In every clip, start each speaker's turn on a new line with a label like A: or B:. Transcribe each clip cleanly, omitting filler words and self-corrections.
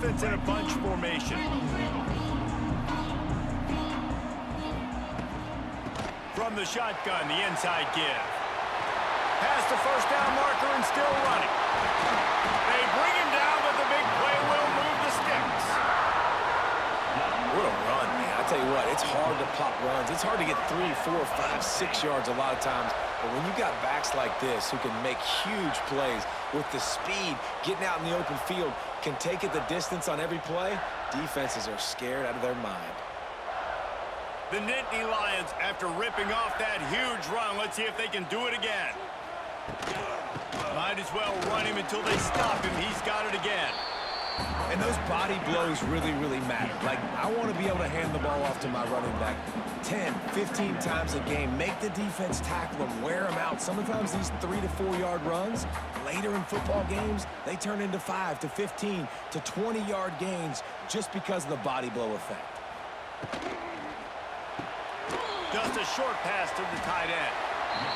A: offense in a bunch formation. From the shotgun, the inside give. Past the first down marker and still running. They bring him down, but the big play will move the sticks.
B: What a run, man. I tell you what, it's hard to pop runs. It's hard to get 3, 4, 5, 6 yards a lot of times. But when you got backs like this who can make huge plays with the speed, getting out in the open field, can take it the distance on every play, defenses are scared out of their mind.
A: The Nittany Lions, after ripping off that huge run, let's see if they can do it again. Might as well run him until they stop him. He's got it again.
B: And those body blows really, really matter. Like, I want to be able to hand the ball off to my running back 10, 15 times a game. Make the defense tackle them, wear them out. Sometimes these 3 to 4 yard runs, later in football games, they turn into 5 to 15 to 20 yard gains just because of the body blow effect.
A: Just a short pass to the tight end.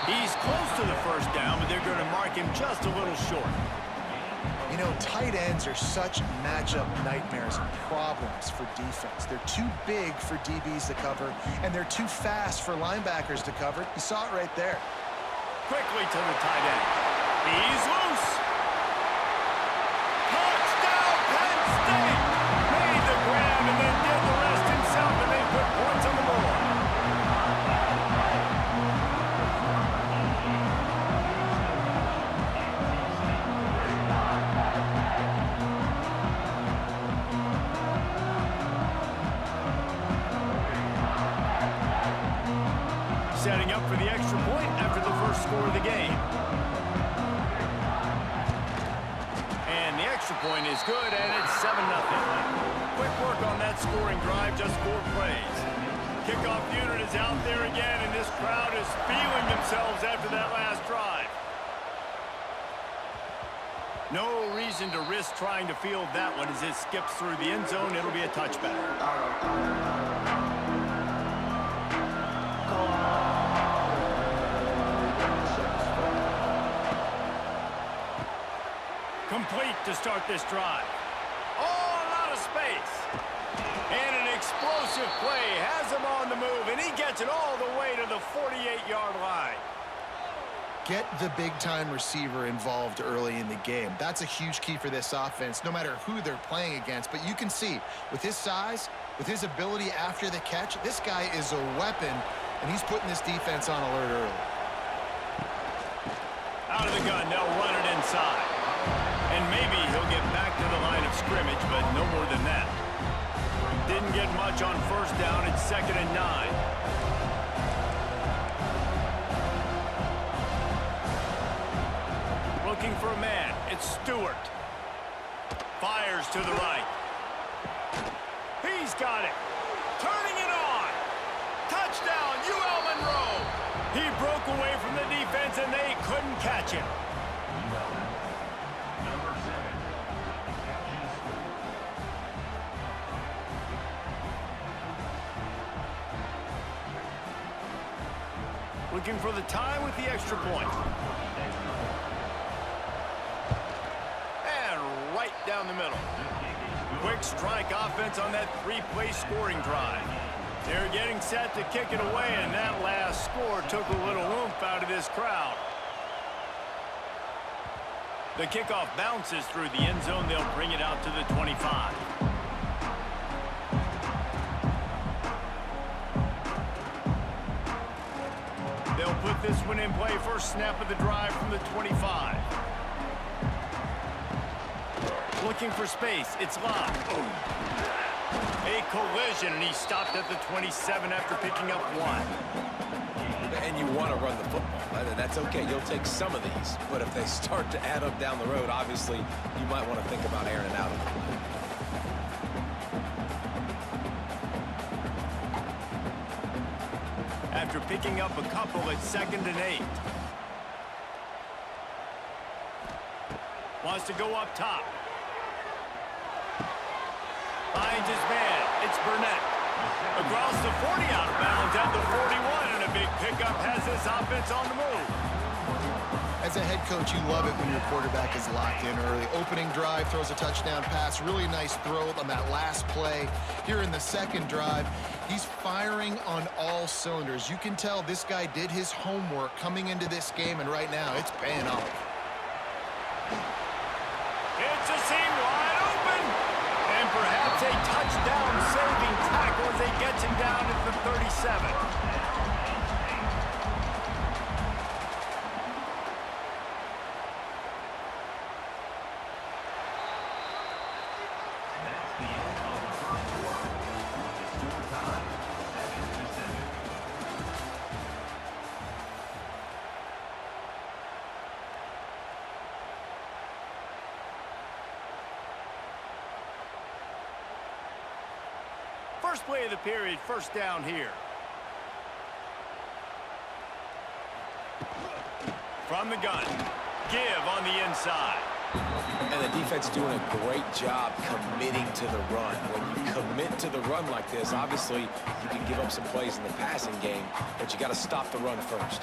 A: He's close to the first down, but they're going to mark him just a little short.
C: You know, tight ends are such matchup nightmares and problems for defense. They're too big for DBs to cover, and they're too fast for linebackers to cover. You saw it right there.
A: Quickly to the tight end. He's loose. Touchdown, Penn State! Made the grab and then did the rest himself, and they put points on the board. Setting up for the extra point after the first score of the game. And the extra point is good, and it's 7-0. Quick work on that scoring drive, just 4 plays. Kickoff unit is out there again, and this crowd is feeling themselves after that last drive. No reason to risk trying to field that one as it skips through the end zone. It'll be a touchback. Complete to start this drive. Oh, a lot of space. And an explosive play has him on the move, and he gets it all the way to the 48-yard line.
C: Get the big-time receiver involved early in the game. That's a huge key for this offense, no matter who they're playing against. But you can see, with his size, with his ability after the catch, this guy is a weapon, and he's putting this defense on alert early.
A: Out of the gun, they'll run it inside. And maybe he'll get back to the line of scrimmage, but no more than that. Didn't get much on first down. It's 2nd and 9. Looking for a man. It's Stewart. Fires to the right. He's got it. Turning it on. Touchdown, UL Monroe. He broke away from the defense, and they couldn't catch him. Looking for the tie with the extra point. And right down the middle. Quick strike offense on that 3-play scoring drive. They're getting set to kick it away, and that last score took a little oomph out of this crowd. The kickoff bounces through the end zone. They'll bring it out to the 25. They'll put this one in play. First snap of the drive from the 25. Looking for space. It's locked. A collision, and he stopped at the 27 after picking up 1.
B: And you want to run the football. That's okay. You'll take some of these. But if they start to add up down the road, obviously, you might want to think about airing it out a little bit.
A: After picking up a couple at 2nd and 8. Wants to go up top. Finds his man. It's Burnett. Across the 40, out of bounds at the 41, and a big pickup has this offense on the move.
C: As a head coach, you love it when your quarterback is locked in early. Opening drive, throws a touchdown pass. Really nice throw on that last play. Here in the second drive, he's firing on all cylinders. You can tell this guy did his homework coming into this game, and right now it's paying off.
A: It's a seam wide open. And perhaps a touchdown-saving tackle as he gets him down at the 37. First play of the period, first down here. From the gun, give on the inside.
B: And the defense doing a great job committing to the run. When you commit to the run like this, obviously you can give up some plays in the passing game, but you got to stop the run first.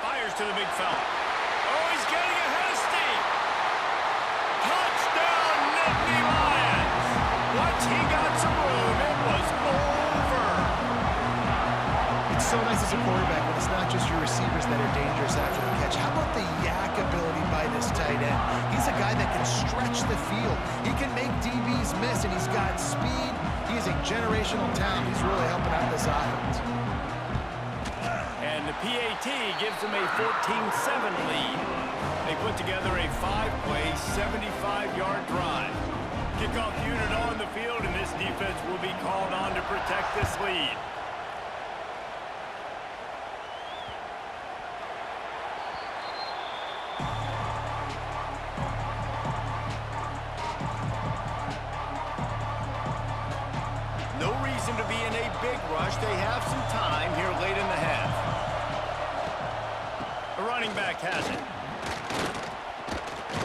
A: Fires to the big fella. Oh, he's getting ahead of steam. Touchdown, Nittany Lions. Once he got some room, it was over.
C: It's so nice as a quarterback when it's not just your receivers that are dangerous after the catch. How about the yak ability by this tight end? He's a guy that can stretch the field. He can make DBs miss, and he's got speed. He is a generational talent. He's really helping out this offense.
A: And the PAT gives them a 14-7 lead. They put together a 5-play, 75-yard drive. Kickoff unit on the field, and this defense will be called on to protect this lead. No reason to be in a big rush. They have some time here late in the half. The running back has it.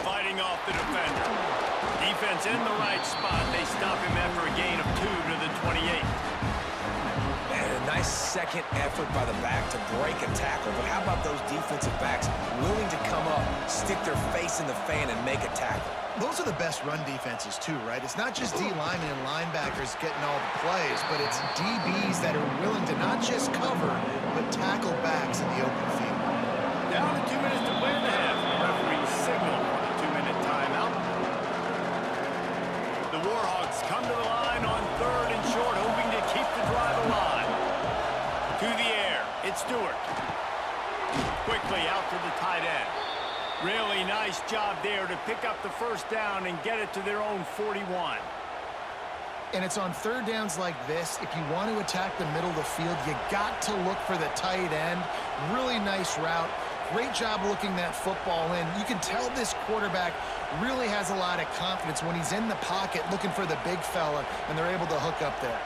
A: Fighting off the defender. Defense in the right spot. They stop him after a gain of 2 to the 28.
B: And a nice second effort by the back to break a tackle. But how about those defensive backs willing to come up, stick their face in the fan, and make a tackle?
C: Those are the best run defenses, too, right? It's not just D linemen and linebackers getting all the plays, but it's DBs that are willing to not just cover, but tackle backs in the open field.
A: Down to 2 minutes to play in the half. The referee signal for the 2-minute timeout. The Warhawks come to the line on 3rd and short, hoping to keep the drive alive. To the air, it's Stewart. Quickly out to the tight end. Really nice job there to pick up the first down and get it to their own 41.
C: And it's on third downs like this. If you want to attack the middle of the field, you got to look for the tight end. Really nice route. Great job looking that football in. You can tell this quarterback really has a lot of confidence when he's in the pocket looking for the big fella, and they're able to hook up there.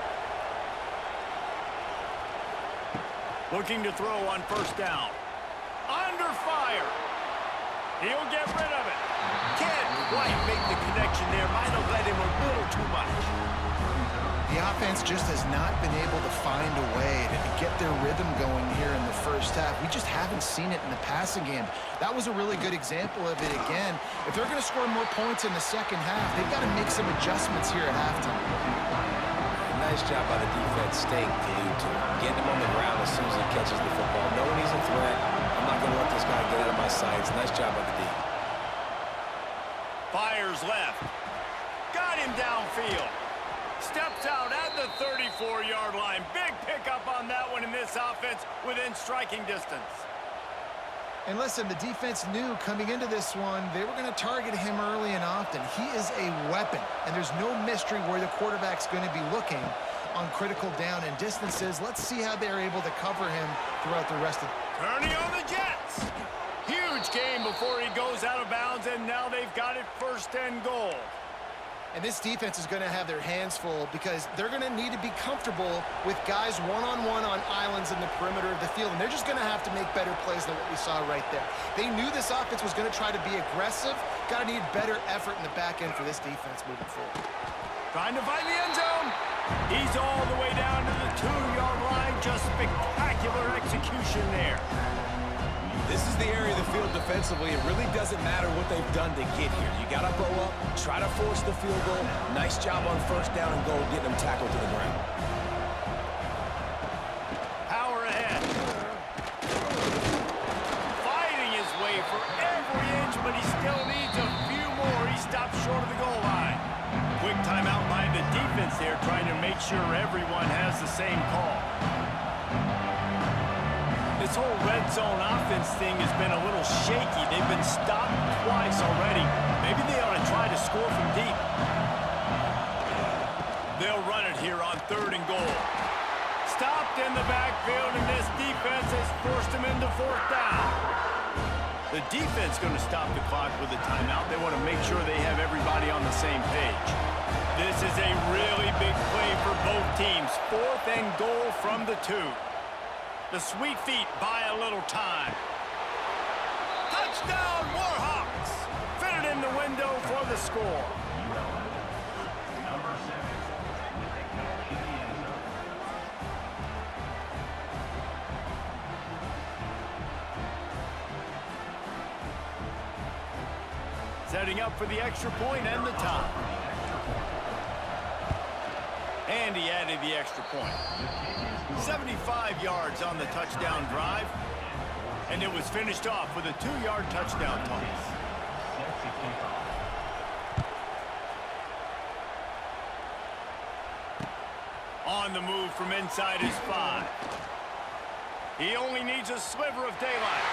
A: Looking to throw on first down. Under fire. He'll get rid of it. Can't quite make the connection there. Might have led him a little too much.
C: The offense just has not been able to find a way to get their rhythm going here in the first half. We just haven't seen it in the passing game. That was a really good example of it again. If they're going to score more points in the second half, they've got to make some adjustments here at halftime.
B: Nice job by the defense staying glued to him, getting him on the ground as soon as he catches the football. Knowing he's a threat, I'm not going to let this guy get out of my sights. Nice job by the D.
A: Fires left. Got him downfield. Steps out at the 34-yard line. Big pickup on that one in this offense within striking distance.
C: And listen, the defense knew coming into this one, they were going to target him early and often. He is a weapon, and there's no mystery where the quarterback's going to be looking on critical down and distances. Let's see how they're able to cover him throughout the rest of
A: Turning on the Jets. Huge game before he goes out of bounds, and now they've got it 1st and goal.
C: And this defense is going to have their hands full because they're going to need to be comfortable with guys one-on-one on islands in the perimeter of the field. And they're just going to have to make better plays than what we saw right there. They knew this offense was going to try to be aggressive. Got to need better effort in the back end for this defense moving forward.
A: Trying to find the end zone. He's all the way down to the 2-yard line. Just spectacular execution there.
B: This is the area of the field defensively. It really doesn't matter what they've done to get here. You got to go up, try to force the field goal. Nice job on first down and goal, getting them tackled to the ground.
A: Power ahead. Fighting his way for every inch, but he still needs a few more. He stopped short of the goal line. Quick timeout by the defense there, trying to make sure everyone has the same call. This whole red zone offense thing has been a little shaky. They've been stopped twice already. Maybe they ought to try to score from deep. They'll run it here on 3rd and goal. Stopped in the backfield, and this defense has forced him into 4th down. The defense going to stop the clock with a timeout. They want to make sure they have everybody on the same page. This is a really big play for both teams. 4th and goal from the 2. The Sweet Feet buy a little time. Touchdown, Warhawks! Fit it in the window for the score. Setting up for the extra point and the tie. And he added the extra point. 75 yards on the touchdown drive. And it was finished off with a 2-yard touchdown toss. On the move from inside his 5. He only needs a sliver of daylight.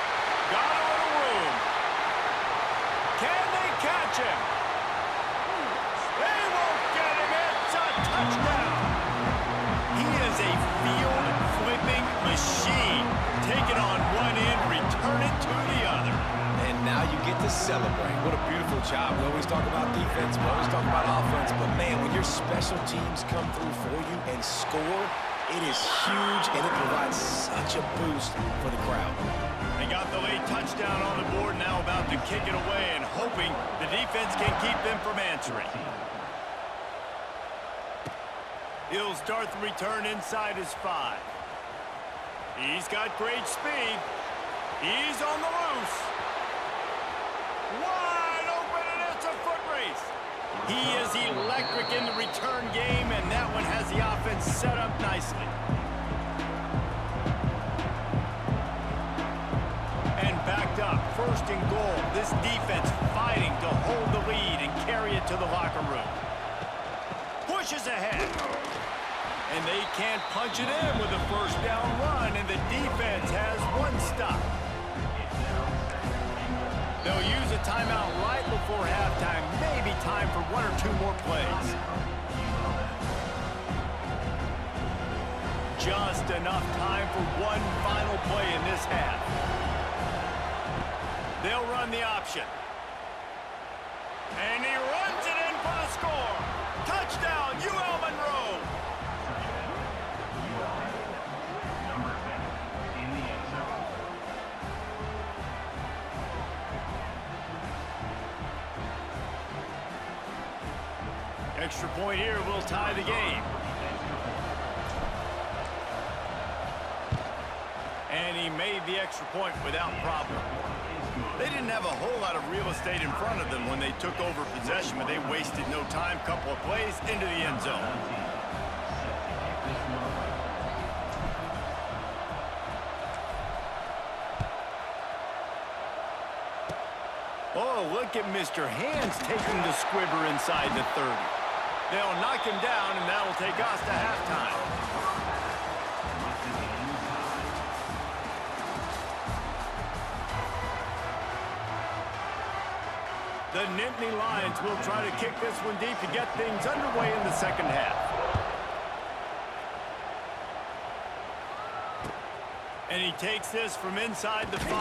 A: Got a little room. Can they catch him? They won't get him. It's a touchdown. He is a field-flipping machine. Take it on one end, return it to the other.
B: And now you get to celebrate. What a beautiful job. We always talk about defense, we always talk about offense, but man, when your special teams come through for you and score, it is huge, and it provides such a boost for the crowd.
A: They got the late touchdown on the board, now about to kick it away and hoping the defense can keep them from answering. He'll start the return inside his 5. He's got great speed. He's on the loose. Wide open, and it's a foot race. He is electric in the return game, and that one has the offense set up nicely. And backed up, 1st and goal. This defense fighting to hold the lead and carry it to the locker room. Pushes ahead. And they can't punch it in with a 1st down run, and the defense has 1 stop. They'll use a timeout right before halftime, maybe time for 1 or 2 more plays. Just enough time for 1 final play in this half. They'll run the option. And he runs it in for the score. Touchdown, UL Monroe. Extra point here will tie the game. And he made the extra point without problem. They didn't have a whole lot of real estate in front of them when they took over possession, but they wasted no time. Couple of plays into the end zone. Oh, look at Mr. Hands taking the squibber inside the 30. They'll knock him down, and that'll take us to halftime. The Nittany Lions will try to kick this one deep to get things underway in the 2nd half. And he takes this from inside the 5.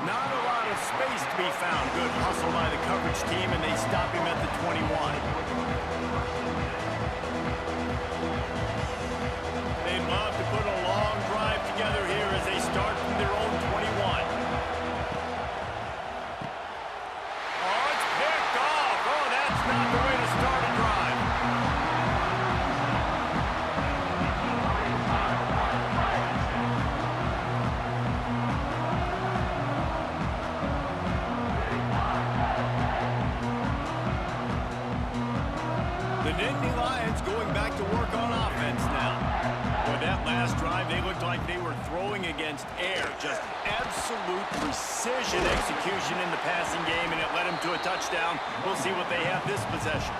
A: Not a lot of space to be found. Good hustle by the coverage team, and they stop him at the 21. They'd love to put a long drive together here as they start from their own 21. Oh, it's picked off. Oh, that's not the way to start a drive. Nittany Lions going back to work on offense now. With that last drive, they looked like they were throwing against air. Just absolute precision execution in the passing game, and it led them to a touchdown. We'll see what they have this possession.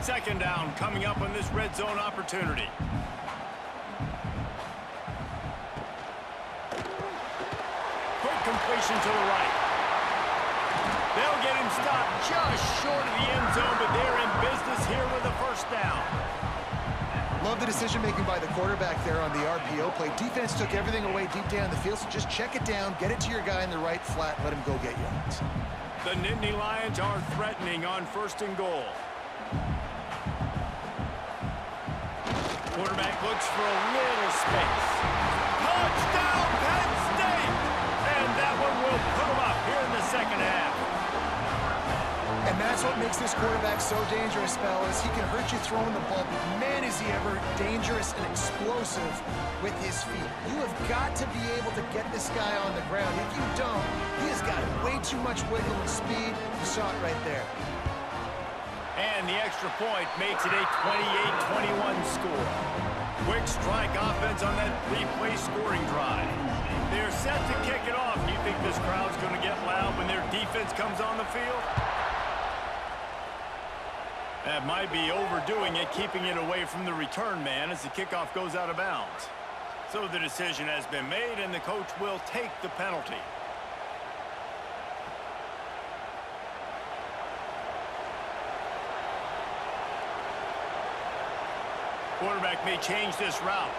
A: Second down coming up on this red zone opportunity. Quick completion to the right. They'll get him stopped just short of the end zone, but they're in business here with a first down.
C: Love the decision-making by the quarterback there on the RPO play. Defense took everything away deep down the field, so just check it down, get it to your guy in the right flat, let him go get yards.
A: The Nittany Lions are threatening on first and goal. Quarterback looks for a little space. Touchdown, Penn State! And that one will put them up here in the second half.
C: And that's what makes this quarterback so dangerous, fellas. He can hurt you throwing the ball, but man, is he ever dangerous and explosive with his feet. You have got to be able to get this guy on the ground. If you don't, he has got way too much wiggle and speed. You saw it right there.
A: And the extra point makes it a 28-21 score. Quick strike offense on that three-play scoring drive. They're set to kick it off. Do you think this crowd's going to get loud when their defense comes on the field? That might be overdoing it, keeping it away from the return man as the kickoff goes out of bounds. So the decision has been made, and the coach will take the penalty. Quarterback may change this route.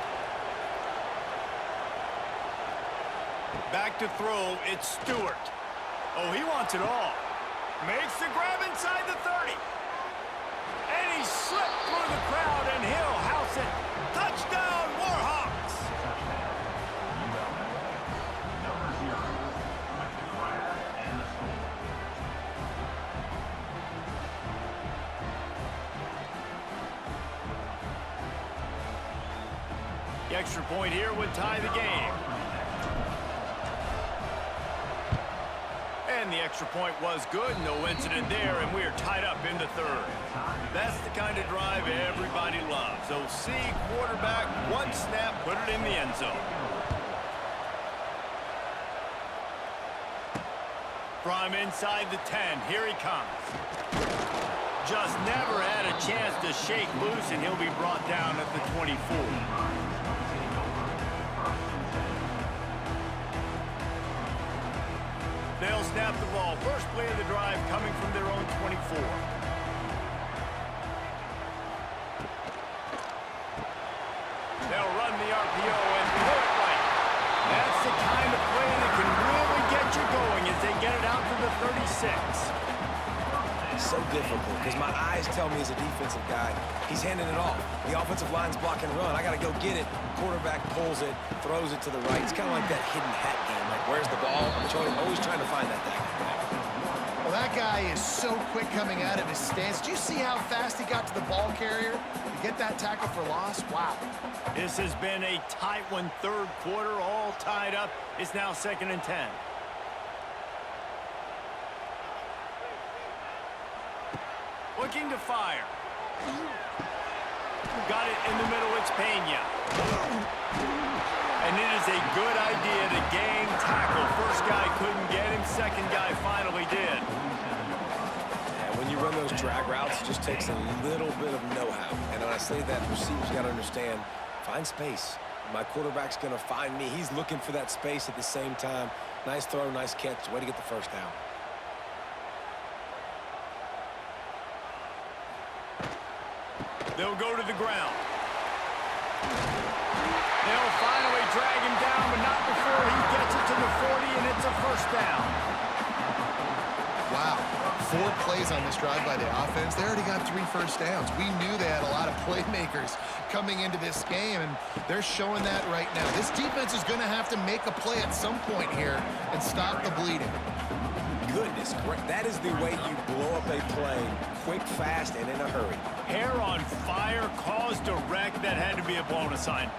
A: Back to throw, it's Stewart. Oh, he wants it all. Makes the grab inside the 30. And he slipped through the crowd, and he'll house it. Touchdown, Warhawks! The extra point here would tie the game. And the extra point was good. No incident there, and we are tied up in the third. That's the kind of drive everybody loves. OC, quarterback, one snap, put it in the end zone. From inside the 10, here he comes. Just never had a chance to shake loose, and he'll be brought down at the 24. They'll snap the ball. First play of the drive coming from their own 24. They'll run the RPO and throw it right. That's the kind of play that can really get you going as they get it out to the 36.
B: It's so difficult because my eyes tell me as a defensive guy, he's handing it off. The offensive line's block and run. I got to go get it. Quarterback pulls it, throws it to the right. It's kind of like that hidden hat game. Like, where's the ball? I'm always trying to find that thing.
C: Well, that guy is so quick coming out of his stance. Do you see how fast he got to the ball carrier to get that tackle for loss? Wow.
A: This has been a tight one, third quarter, all tied up. It's now 2nd and 10. Looking to fire. Got it in the middle, it's Pena. And it is a good idea to gang tackle. First guy couldn't get him, second guy finally did.
B: Yeah, when you run those drag routes, it just takes a little bit of know-how. And when I say that, receivers got to understand, find space. My quarterback's going to find me. He's looking for that space at the same time. Nice throw, nice catch. Way to get the first down.
A: They'll go to the ground. They'll finally drag him down, but not before he gets it to the 40, and it's a first down.
C: Wow. 4 plays on this drive by the offense. They already got 3 first downs. We knew they had a lot of playmakers coming into this game, and they're showing that right now. This defense is going to have to make a play at some point here and stop the bleeding.
B: Goodness, great. That is the way you blow up a play, quick, fast, and in a hurry.
A: Hair on fire, caused a wreck. That had to be a blown assignment.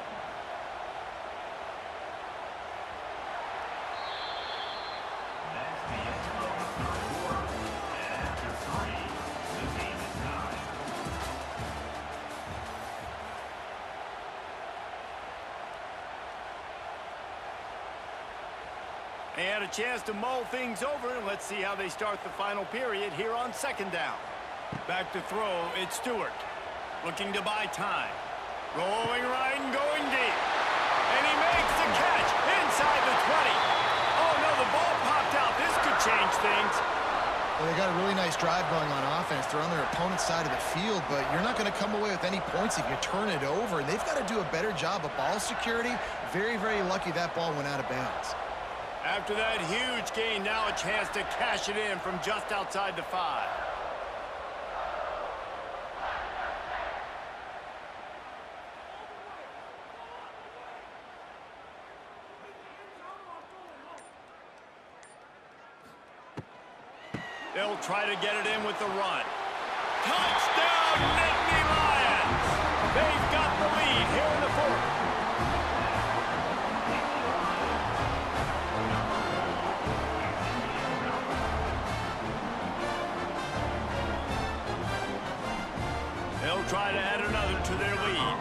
A: had a chance to mull things over, and let's see how they start the final period here on second down. Back to throw, it's Stewart. Looking to buy time. Rolling right and going deep. And he makes the catch inside the 20. Oh, no, the ball popped out. This could change things.
C: Well, they got a really nice drive going on offense. They're on their opponent's side of the field, but you're not going to come away with any points if you turn it over. And they've got to do a better job of ball security. Very, very lucky that ball went out of bounds.
A: After that huge gain, now a chance to cash it in from just outside the 5. They'll try to get it in with the run. Touchdown, Nittany Lions! They've got the lead here in the 4th. They'll try to add another to their lead.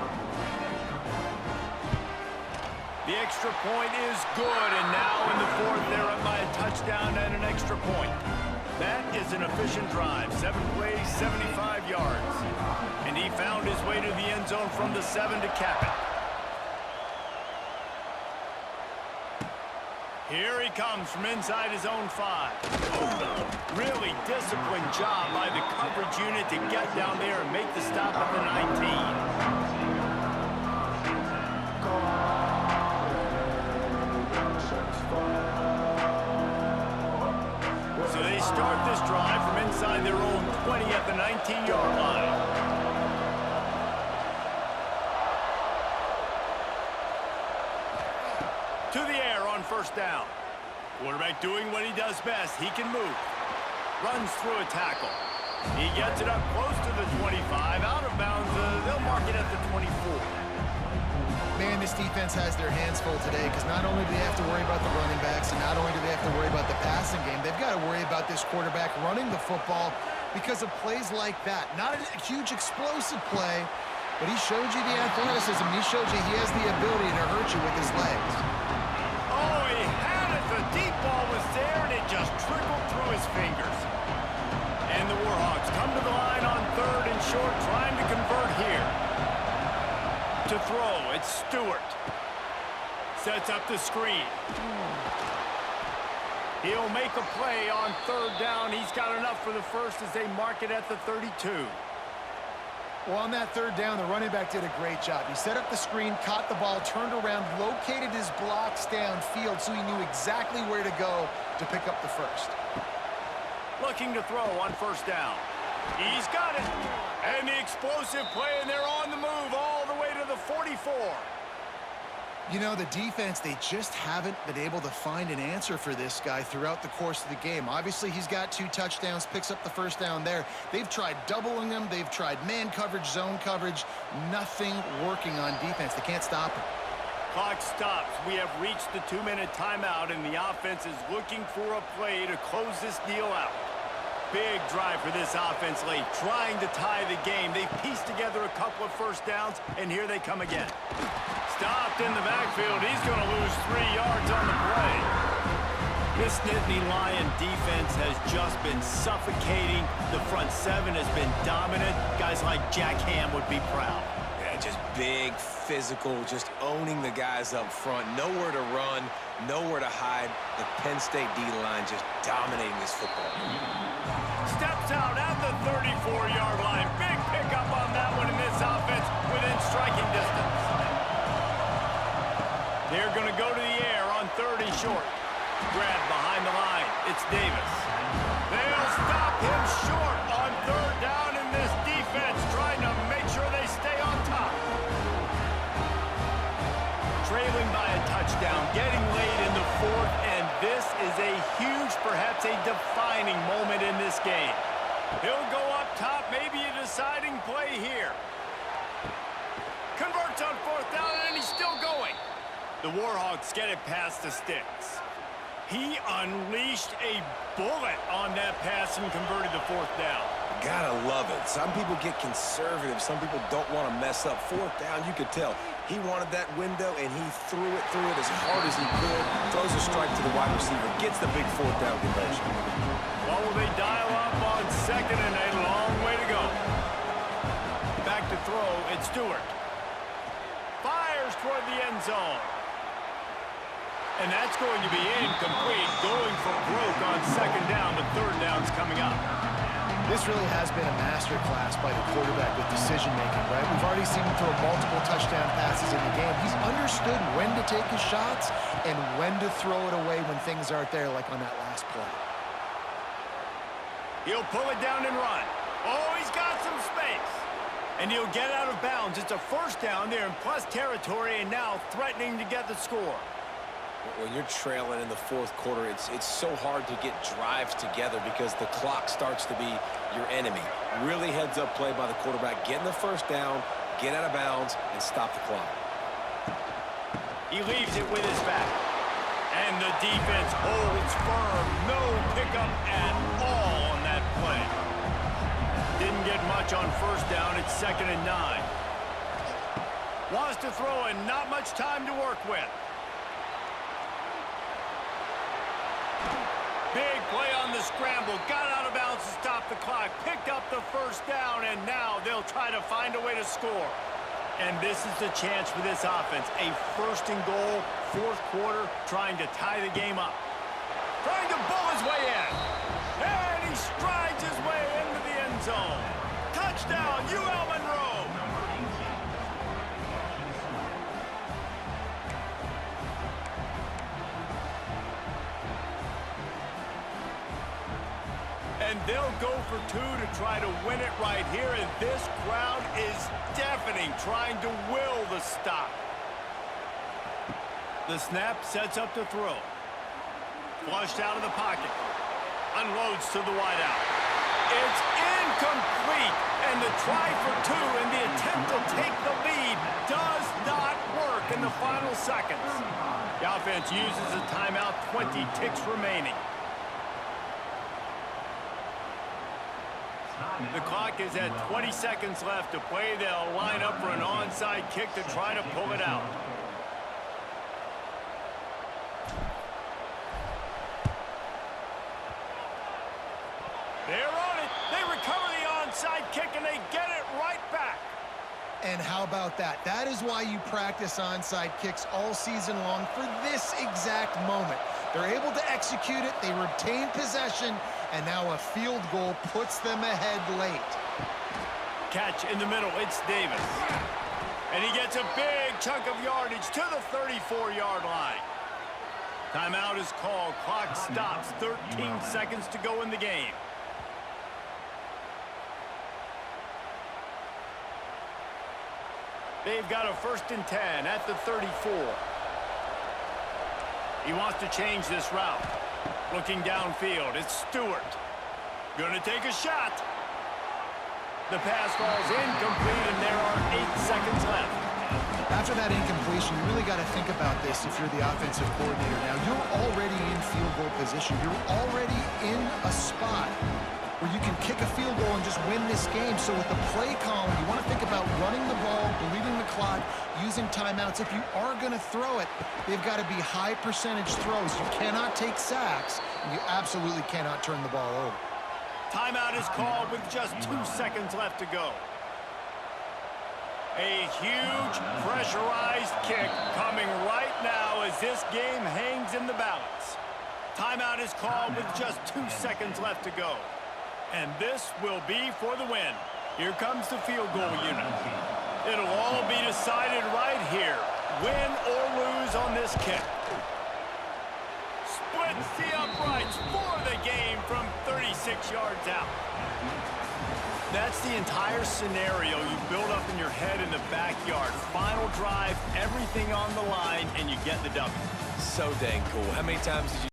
A: The extra point is good, and now in the 4th, they're up by a touchdown and an extra point. That is an efficient drive. 7 plays, 75 yards. And he found his way to the end zone from the 7 to cap it. Here he comes from inside his own 5. Really disciplined job by the coverage unit to get down there and make the stop at the 19. So they start this drive from inside their own 20 at the 19-yard line. To the air on first down. Quarterback doing what he does best. He can move. Runs through a tackle. He gets it up close to the 25. Out of bounds, they'll mark it at the 24.
C: Man, this defense has their hands full today because not only do they have to worry about the running backs and not only do they have to worry about the passing game, they've got to worry about this quarterback running the football because of plays like that. Not a huge explosive play, but he showed you the athleticism. He showed you he has the ability to hurt you with his legs.
A: Oh, he had it. The deep ball was there, and it just trickled through his fingers. And the Warhawks come to the line on 3rd and short, trying to convert here. To throw, it's Stewart. Sets up the screen. He'll make a play on 3rd down. He's got enough for the first as they mark it at the 32.
C: Well, on that 3rd down, the running back did a great job. He set up the screen, caught the ball, turned around, located his blocks downfield so he knew exactly where to go to pick up the first.
A: Looking to throw on first down. He's got it. And the explosive play, and they're on the move all the way to the 44.
C: You know, the defense, they just haven't been able to find an answer for this guy throughout the course of the game. Obviously, he's got 2 touchdowns, picks up the first down there. They've tried doubling him. They've tried man coverage, zone coverage. Nothing working on defense. They can't stop him.
A: Clock stops. We have reached the 2-minute timeout, and the offense is looking for a play to close this deal out. Big drive for this offense late, trying to tie the game. They've pieced together a couple of first downs, and here they come again. Stopped in the backfield. He's going to lose 3 yards on the play. This Nittany Lion defense has just been suffocating. The front 7 has been dominant. Guys like Jack Ham would be proud.
B: Yeah, just big, physical, just owning the guys up front. Nowhere to run, nowhere to hide. The Penn State D-line just dominating this football.
A: Steps out at the 34-yard line. Big pickup on that one in this offense within striking distance. They're going to go to the air on 3rd and short. Grab behind the line. It's Davis. They'll stop him short on 3rd down in this defense, trying to make sure they stay on top. Trailing by a touchdown, getting late in the 4th, and this is a huge, perhaps a defining moment in this game. He'll go up top, maybe a deciding play here. Converts on 4th down, and he's still going. The Warhawks get it past the sticks. He unleashed a bullet on that pass and converted the 4th down.
B: Gotta love it. Some people get conservative. Some people don't want to mess up. Fourth down, you could tell. He wanted that window, and he threw it as hard as he could. Throws a strike to the wide receiver. Gets the big fourth down conversion.
A: What will they dial up on second and a long way to go? Back to throw, it's Stewart. Fires toward the end zone. And that's going to be incomplete. Going for broke on second down, but third down's coming up.
C: This really has been a masterclass by the quarterback with decision-making, right? We've already seen him throw multiple touchdown passes in the game. He's understood when to take his shots and when to throw it away when things aren't there, like on that last play.
A: He'll pull it down and run. Oh, he's got some space. And he'll get out of bounds. It's a first down there in plus territory and now threatening to get the score.
B: When you're trailing in the fourth quarter, it's so hard to get drives together because the clock starts to be your enemy. Really heads-up play by the quarterback. Getting the first down, get out of bounds, and stop the clock.
A: He leaves it with his back. And the defense holds firm. No pickup at all on that play. Didn't get much on first down. It's 2nd and 9. Wants to throw and not much time to work with. Big play on the scramble. Got out of bounds to stop the clock. Picked up the first down, and now they'll try to find a way to score. And this is the chance for this offense. A first and goal, fourth quarter, trying to tie the game up. Trying to bull his way in. And he strides his way into the end zone. Touchdown, UL Monroe. And they'll go for two to try to win it right here. And this crowd is deafening, trying to will the stop. The snap sets up to throw. Flushed out of the pocket. Unloads to the wideout. It's incomplete. And the try for two and the attempt to take the lead does not work in the final seconds. The offense uses a timeout, 20 ticks remaining. The clock is at 20 seconds left to play. They'll line up for an onside kick to try to pull it out. They're on it. They recover the onside kick, and they get it right back.
C: And how about that? That is why you practice onside kicks all season long for this exact moment. They're able to execute it, they retain possession, and now a field goal puts them ahead late.
A: Catch in the middle, it's Davis. And he gets a big chunk of yardage to the 34-yard line. Timeout is called, clock stops, 13 seconds to go in the game. They've got a 1st and 10 at the 34. He wants to change this route. Looking downfield, it's Stewart. Gonna take a shot. The pass falls incomplete, and there are 8 seconds left.
C: After that incompletion, you really got to think about this if you're the offensive coordinator now. You're already in field goal position. You're already in a spot where you can kick a field goal and just win this game. So with the play calling, you want to think about running the ball, bleeding the clock, using timeouts. If you are going to throw it, they've got to be high percentage throws. You cannot take sacks, and you absolutely cannot turn the ball over.
A: Timeout is called with just 2 seconds left to go. A huge pressurized kick coming right now as this game hangs in the balance. Timeout is called with just 2 seconds left to go. And this will be for the win. Here comes the field goal unit. It'll all be decided right here. Win or lose on this kick. Splits the uprights for the game from 36 yards out. That's the entire scenario you build up in your head in the backyard. Final drive, everything on the line, and you get the W.
B: So dang cool. How many times did you